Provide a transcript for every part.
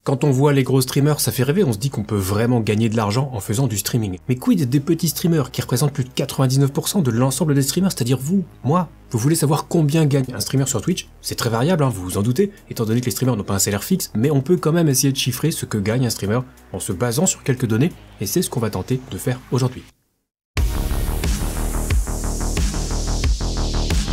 Quand on voit les gros streamers, ça fait rêver, on se dit qu'on peut vraiment gagner de l'argent en faisant du streaming. Mais quid des petits streamers qui représentent plus de 99% de l'ensemble des streamers, c'est-à-dire vous, moi? Vous voulez savoir combien gagne un streamer sur Twitch? C'est très variable, vous vous en doutez, étant donné que les streamers n'ont pas un salaire fixe, mais on peut quand même essayer de chiffrer ce que gagne un streamer en se basant sur quelques données, et c'est ce qu'on va tenter de faire aujourd'hui.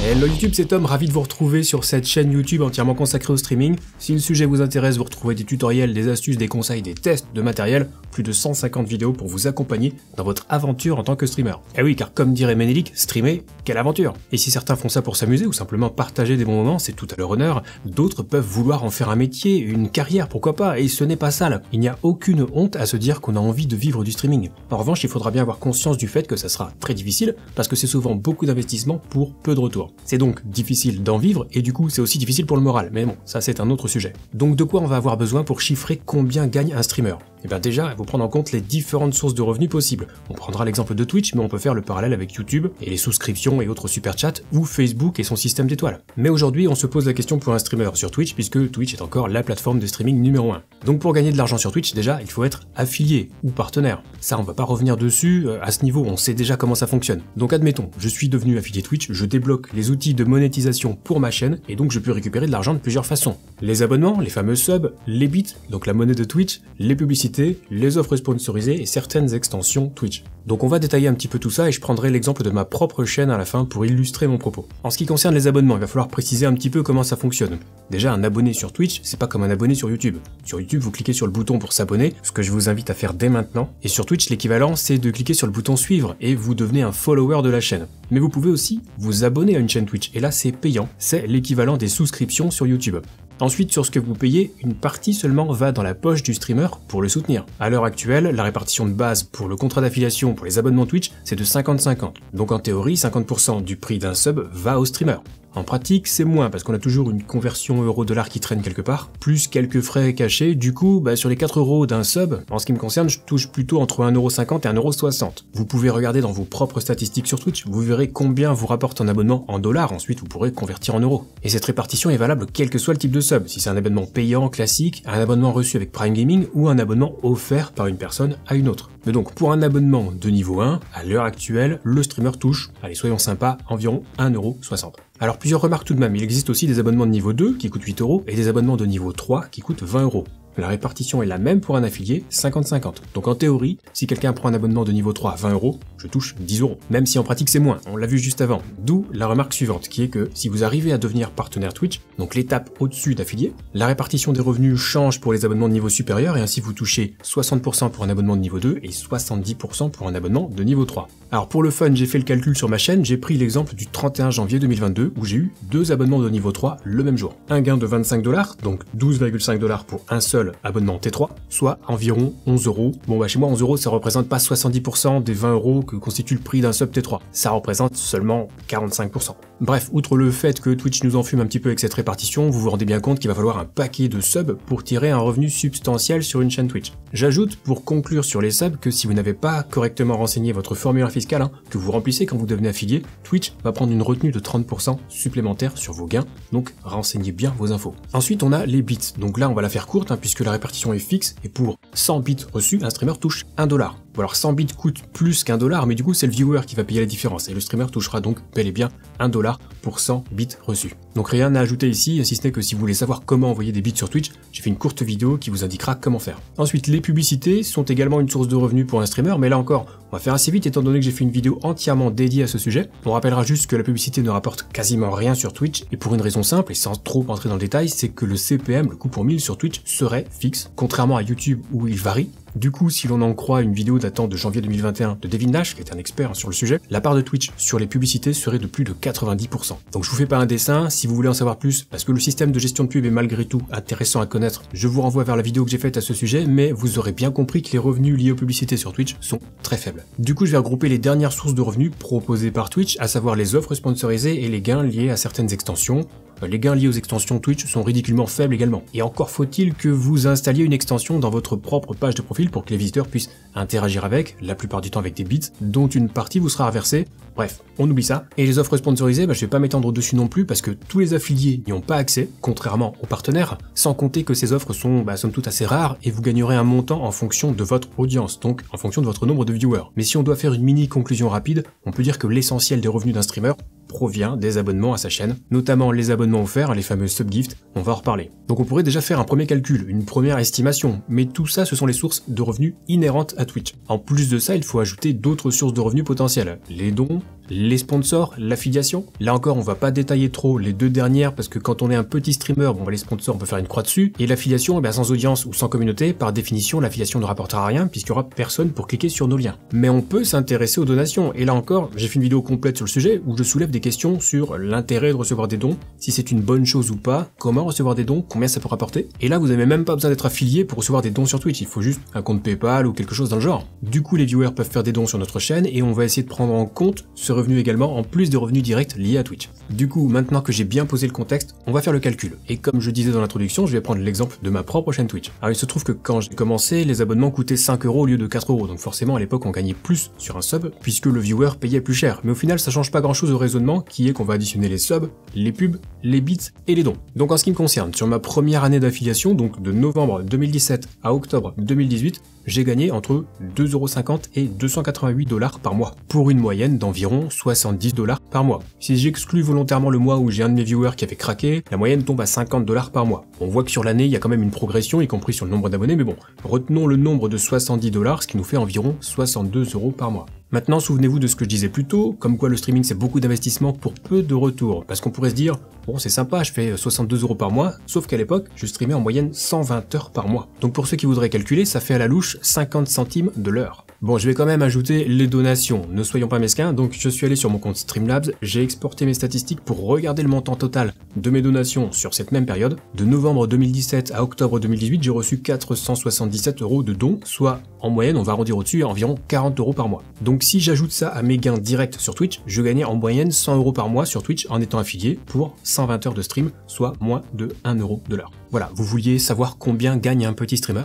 Hello YouTube, c'est Tom, ravi de vous retrouver sur cette chaîne YouTube entièrement consacrée au streaming. Si le sujet vous intéresse, vous retrouvez des tutoriels, des astuces, des conseils, des tests de matériel, plus de 150 vidéos pour vous accompagner dans votre aventure en tant que streamer. Et oui, car comme dirait Ménélique, streamer, quelle aventure! Et si certains font ça pour s'amuser ou simplement partager des bons moments, c'est tout à leur honneur, d'autres peuvent vouloir en faire un métier, une carrière, pourquoi pas, et ce n'est pas sale. Il n'y a aucune honte à se dire qu'on a envie de vivre du streaming. En revanche, il faudra bien avoir conscience du fait que ça sera très difficile, parce que c'est souvent beaucoup d'investissement pour peu de retour. C'est donc difficile d'en vivre, et du coup c'est aussi difficile pour le moral, mais bon, ça c'est un autre sujet. Donc de quoi on va avoir besoin pour chiffrer combien gagne un streamer? Et bien déjà, il faut prendre en compte les différentes sources de revenus possibles. On prendra l'exemple de Twitch, mais on peut faire le parallèle avec YouTube, et les souscriptions et autres super chats, ou Facebook et son système d'étoiles. Mais aujourd'hui, on se pose la question pour un streamer sur Twitch, puisque Twitch est encore la plateforme de streaming numéro 1. Donc pour gagner de l'argent sur Twitch, déjà, il faut être affilié ou partenaire. Ça, on va pas revenir dessus, à ce niveau, on sait déjà comment ça fonctionne. Donc admettons, je suis devenu affilié Twitch, je débloque les outils de monétisation pour ma chaîne, et donc je peux récupérer de l'argent de plusieurs façons. Les abonnements, les fameux subs, les bits, donc la monnaie de Twitch, les publicités, les offres sponsorisées et certaines extensions Twitch. Donc on va détailler un petit peu tout ça et je prendrai l'exemple de ma propre chaîne à la fin pour illustrer mon propos. En ce qui concerne les abonnements, il va falloir préciser un petit peu comment ça fonctionne. Déjà, un abonné sur Twitch, c'est pas comme un abonné sur YouTube. Sur YouTube, vous cliquez sur le bouton pour s'abonner, ce que je vous invite à faire dès maintenant. Et sur Twitch, l'équivalent, c'est de cliquer sur le bouton suivre et vous devenez un follower de la chaîne. Mais vous pouvez aussi vous abonner à une chaîne Twitch et là, c'est payant. C'est l'équivalent des souscriptions sur YouTube. Ensuite, sur ce que vous payez, une partie seulement va dans la poche du streamer pour le soutenir. À l'heure actuelle, la répartition de base pour le contrat d'affiliation pour les abonnements Twitch, c'est de 50-50. Donc en théorie, 50% du prix d'un sub va au streamer. En pratique, c'est moins parce qu'on a toujours une conversion euro-dollar qui traîne quelque part, plus quelques frais cachés. Du coup, sur les 4 euros d'un sub, en ce qui me concerne, je touche plutôt entre 1,50€ et 1,60€. Vous pouvez regarder dans vos propres statistiques sur Twitch, vous verrez combien vous rapporte un abonnement en dollars, ensuite vous pourrez convertir en euros. Et cette répartition est valable quel que soit le type de sub, si c'est un abonnement payant classique, un abonnement reçu avec Prime Gaming ou un abonnement offert par une personne à une autre. Mais donc, pour un abonnement de niveau 1, à l'heure actuelle, le streamer touche, allez soyons sympas, environ 1,60€. Alors plusieurs remarques tout de même, il existe aussi des abonnements de niveau 2 qui coûtent 8€ et des abonnements de niveau 3 qui coûtent 20€. La répartition est la même pour un affilié, 50-50. Donc en théorie, si quelqu'un prend un abonnement de niveau 3 à 20€, je touche 10€. Même si en pratique c'est moins, on l'a vu juste avant. D'où la remarque suivante, qui est que si vous arrivez à devenir partenaire Twitch, donc l'étape au-dessus d'affilié, la répartition des revenus change pour les abonnements de niveau supérieur et ainsi vous touchez 60% pour un abonnement de niveau 2 et 70% pour un abonnement de niveau 3. Alors pour le fun, j'ai fait le calcul sur ma chaîne, j'ai pris l'exemple du 31 janvier 2022 où j'ai eu 2 abonnements de niveau 3 le même jour. Un gain de 25$, donc 12,5$ pour un seul abonnement T3, soit environ 11€. Bon chez moi 11€ ça représente pas 70% des 20€ que constitue le prix d'un sub T3, ça représente seulement 45%. Bref, outre le fait que Twitch nous enfume un petit peu avec cette répartition, vous vous rendez bien compte qu'il va falloir un paquet de subs pour tirer un revenu substantiel sur une chaîne Twitch. J'ajoute pour conclure sur les subs que si vous n'avez pas correctement renseigné votre formulaire fiscal, que vous remplissez quand vous devenez affilié, Twitch va prendre une retenue de 30% supplémentaire sur vos gains, donc renseignez bien vos infos. Ensuite on a les bits, donc là on va la faire courte puisque la répartition est fixe et pour 100 bits reçus, un streamer touche 1$. Bon alors 100 bits coûte plus qu'1$, mais du coup c'est le viewer qui va payer la différence et le streamer touchera donc bel et bien 1$ pour 100 bits reçus. Donc rien à ajouter ici, si ce n'est que si vous voulez savoir comment envoyer des bits sur Twitch, j'ai fait une courte vidéo qui vous indiquera comment faire. Ensuite, les publicités sont également une source de revenus pour un streamer, mais là encore, on va faire assez vite étant donné que j'ai fait une vidéo entièrement dédiée à ce sujet. On rappellera juste que la publicité ne rapporte quasiment rien sur Twitch, et pour une raison simple, et sans trop entrer dans le détail, c'est que le CPM, le coût pour 1000 sur Twitch, serait fixe, contrairement à YouTube où il varie. Du coup, si l'on en croit une vidéo datant de janvier 2021 de Devin Nash, qui est un expert sur le sujet, la part de Twitch sur les publicités serait de plus de 90%. Donc je vous fais pas un dessin, si vous voulez en savoir plus, parce que le système de gestion de pub est malgré tout intéressant à connaître, je vous renvoie vers la vidéo que j'ai faite à ce sujet, mais vous aurez bien compris que les revenus liés aux publicités sur Twitch sont très faibles. Du coup, je vais regrouper les dernières sources de revenus proposées par Twitch, à savoir les offres sponsorisées et les gains liés à certaines extensions. les gains liés aux extensions Twitch sont ridiculement faibles également. Et encore faut-il que vous installiez une extension dans votre propre page de profil pour que les visiteurs puissent interagir avec, la plupart du temps avec des bits, dont une partie vous sera reversée. Bref, on oublie ça. Et les offres sponsorisées, je vais pas m'étendre dessus non plus parce que tous les affiliés n'y ont pas accès, contrairement aux partenaires, sans compter que ces offres sont somme toute assez rares et vous gagnerez un montant en fonction de votre audience, donc en fonction de votre nombre de viewers. Mais si on doit faire une mini conclusion rapide, on peut dire que l'essentiel des revenus d'un streamer provient des abonnements à sa chaîne, notamment les abonnements offerts, les fameux subgifts, on va en reparler. Donc on pourrait déjà faire un premier calcul, une première estimation, mais tout ça ce sont les sources de revenus inhérentes à Twitch. En plus de ça, il faut ajouter d'autres sources de revenus potentielles, les dons, les sponsors, l'affiliation. Là encore, on va pas détailler trop les deux dernières parce que quand on est un petit streamer, les sponsors, on peut faire une croix dessus. Et l'affiliation, sans audience ou sans communauté, par définition, l'affiliation ne rapportera rien puisqu'il y aura personne pour cliquer sur nos liens. Mais on peut s'intéresser aux donations. Et là encore, j'ai fait une vidéo complète sur le sujet où je soulève des questions sur l'intérêt de recevoir des dons, si c'est une bonne chose ou pas, comment recevoir des dons, combien ça peut rapporter. Et là, vous n'avez même pas besoin d'être affilié pour recevoir des dons sur Twitch. Il faut juste un compte PayPal ou quelque chose dans le genre. Du coup, les viewers peuvent faire des dons sur notre chaîne et on va essayer de prendre en compte ce revenu également en plus des revenus directs liés à Twitch. Du coup, maintenant que j'ai bien posé le contexte, on va faire le calcul. Et comme je disais dans l'introduction, je vais prendre l'exemple de ma propre chaîne Twitch. Alors il se trouve que quand j'ai commencé, les abonnements coûtaient 5 € au lieu de 4 €. Donc forcément, à l'époque, on gagnait plus sur un sub puisque le viewer payait plus cher. Mais au final, ça change pas grand chose au raisonnement qui est qu'on va additionner les subs, les pubs, les bits et les dons. Donc en ce qui me concerne, sur ma première année d'affiliation, donc de novembre 2017 à octobre 2018, j'ai gagné entre 2,50 € et 288 $ par mois, pour une moyenne d'environ 70 $ par mois. Si j'exclus volontairement le mois où j'ai un de mes viewers qui avait craqué, la moyenne tombe à 50 $ par mois. On voit que sur l'année, il y a quand même une progression, y compris sur le nombre d'abonnés, mais bon, retenons le nombre de 70 $, ce qui nous fait environ 62 € par mois. Maintenant, souvenez-vous de ce que je disais plus tôt, comme quoi le streaming c'est beaucoup d'investissement pour peu de retour, parce qu'on pourrait se dire, bon c'est sympa, je fais 62 € par mois, sauf qu'à l'époque, je streamais en moyenne 120 heures par mois. Donc pour ceux qui voudraient calculer, ça fait à la louche 50 centimes de l'heure. Bon, je vais quand même ajouter les donations, ne soyons pas mesquins, donc je suis allé sur mon compte Streamlabs, j'ai exporté mes statistiques pour regarder le montant total de mes donations sur cette même période. De novembre 2017 à octobre 2018, j'ai reçu 477 € de dons, soit en moyenne, on va arrondir au-dessus, environ 40 € par mois. Donc si j'ajoute ça à mes gains directs sur Twitch, je gagnais en moyenne 100 € par mois sur Twitch en étant affilié pour 120 heures de stream, soit moins de 1 € de l'heure. Voilà, vous vouliez savoir combien gagne un petit streamer ?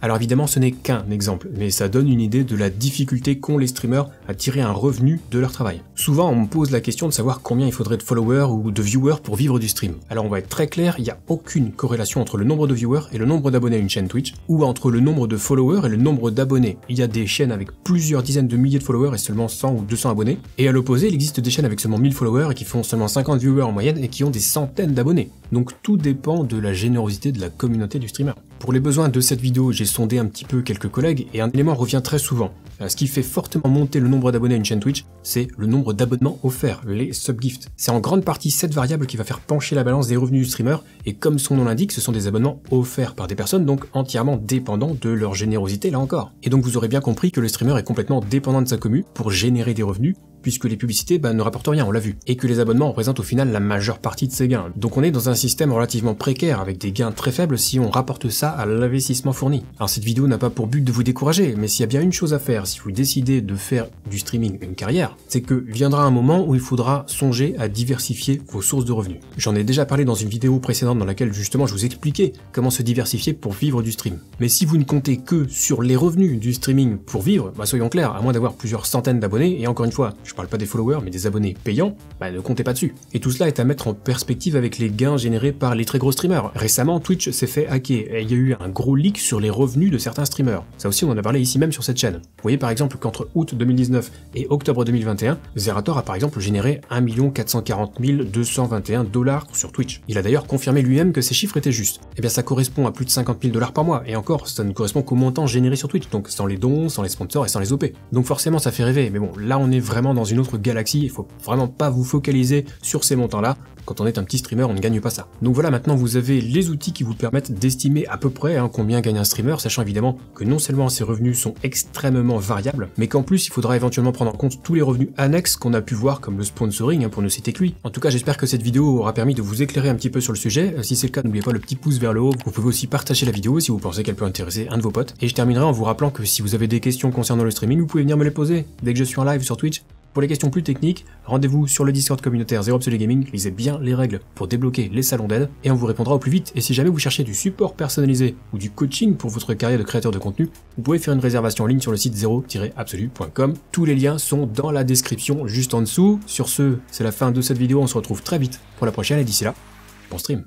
Alors évidemment ce n'est qu'un exemple, mais ça donne une idée de la difficulté qu'ont les streamers à tirer un revenu de leur travail. Souvent on me pose la question de savoir combien il faudrait de followers ou de viewers pour vivre du stream. Alors on va être très clair, il n'y a aucune corrélation entre le nombre de viewers et le nombre d'abonnés à une chaîne Twitch, ou entre le nombre de followers et le nombre d'abonnés. Il y a des chaînes avec plusieurs dizaines de milliers de followers et seulement 100 ou 200 abonnés, et à l'opposé il existe des chaînes avec seulement 1000 followers et qui font seulement 50 viewers en moyenne et qui ont des centaines d'abonnés. Donc tout dépend de la générosité de la communauté du streamer. Pour les besoins de cette vidéo, j'ai sondé un petit peu quelques collègues et un élément revient très souvent. Ce qui fait fortement monter le nombre d'abonnés à une chaîne Twitch, c'est le nombre d'abonnements offerts, les subgifts. C'est en grande partie cette variable qui va faire pencher la balance des revenus du streamer, et comme son nom l'indique, ce sont des abonnements offerts par des personnes, donc entièrement dépendants de leur générosité là encore. Et donc vous aurez bien compris que le streamer est complètement dépendant de sa commu pour générer des revenus, puisque les publicités ne rapportent rien, on l'a vu, et que les abonnements représentent au final la majeure partie de ses gains. Donc on est dans un système relativement précaire, avec des gains très faibles si on rapporte ça à l'investissement fourni. Alors cette vidéo n'a pas pour but de vous décourager, mais s'il y a bien une chose à faire, si vous décidez de faire du streaming une carrière, c'est que viendra un moment où il faudra songer à diversifier vos sources de revenus. J'en ai déjà parlé dans une vidéo précédente dans laquelle justement je vous expliquais comment se diversifier pour vivre du stream. Mais si vous ne comptez que sur les revenus du streaming pour vivre, soyons clairs, à moins d'avoir plusieurs centaines d'abonnés, et encore une fois, je parle pas des followers mais des abonnés payants, ne comptez pas dessus. Et tout cela est à mettre en perspective avec les gains générés par les très gros streamers. Récemment, Twitch s'est fait hacker et il y a eu un gros leak sur les revenus de certains streamers. Ça aussi on en a parlé ici même sur cette chaîne. Vous voyez par exemple qu'entre août 2019 et octobre 2021, Zerator a par exemple généré 1 440 221 $ sur Twitch. Il a d'ailleurs confirmé lui-même que ces chiffres étaient justes. Et bien ça correspond à plus de 50 000 $ par mois, et encore, ça ne correspond qu'au montant généré sur Twitch, donc sans les dons, sans les sponsors et sans les OP. Donc forcément ça fait rêver, mais bon, là on est vraiment dans une autre galaxie, il faut vraiment pas vous focaliser sur ces montants-là. Quand on est un petit streamer, on ne gagne pas ça. Donc voilà, maintenant vous avez les outils qui vous permettent d'estimer à peu près combien gagne un streamer, sachant évidemment que non seulement ses revenus sont extrêmement variables, mais qu'en plus il faudra éventuellement prendre en compte tous les revenus annexes qu'on a pu voir comme le sponsoring, pour ne citer que lui. En tout cas, j'espère que cette vidéo aura permis de vous éclairer un petit peu sur le sujet. Si c'est le cas, n'oubliez pas le petit pouce vers le haut. Vous pouvez aussi partager la vidéo si vous pensez qu'elle peut intéresser un de vos potes. Et je terminerai en vous rappelant que si vous avez des questions concernant le streaming, vous pouvez venir me les poser dès que je suis en live sur Twitch. Pour les questions plus techniques, rendez-vous sur le Discord communautaire Zero Absolute Gaming, lisez bien les règles pour débloquer les salons d'aide, et on vous répondra au plus vite. Et si jamais vous cherchez du support personnalisé ou du coaching pour votre carrière de créateur de contenu, vous pouvez faire une réservation en ligne sur le site zero-absolu.com. Tous les liens sont dans la description juste en dessous. Sur ce, c'est la fin de cette vidéo, on se retrouve très vite pour la prochaine, et d'ici là, bon stream.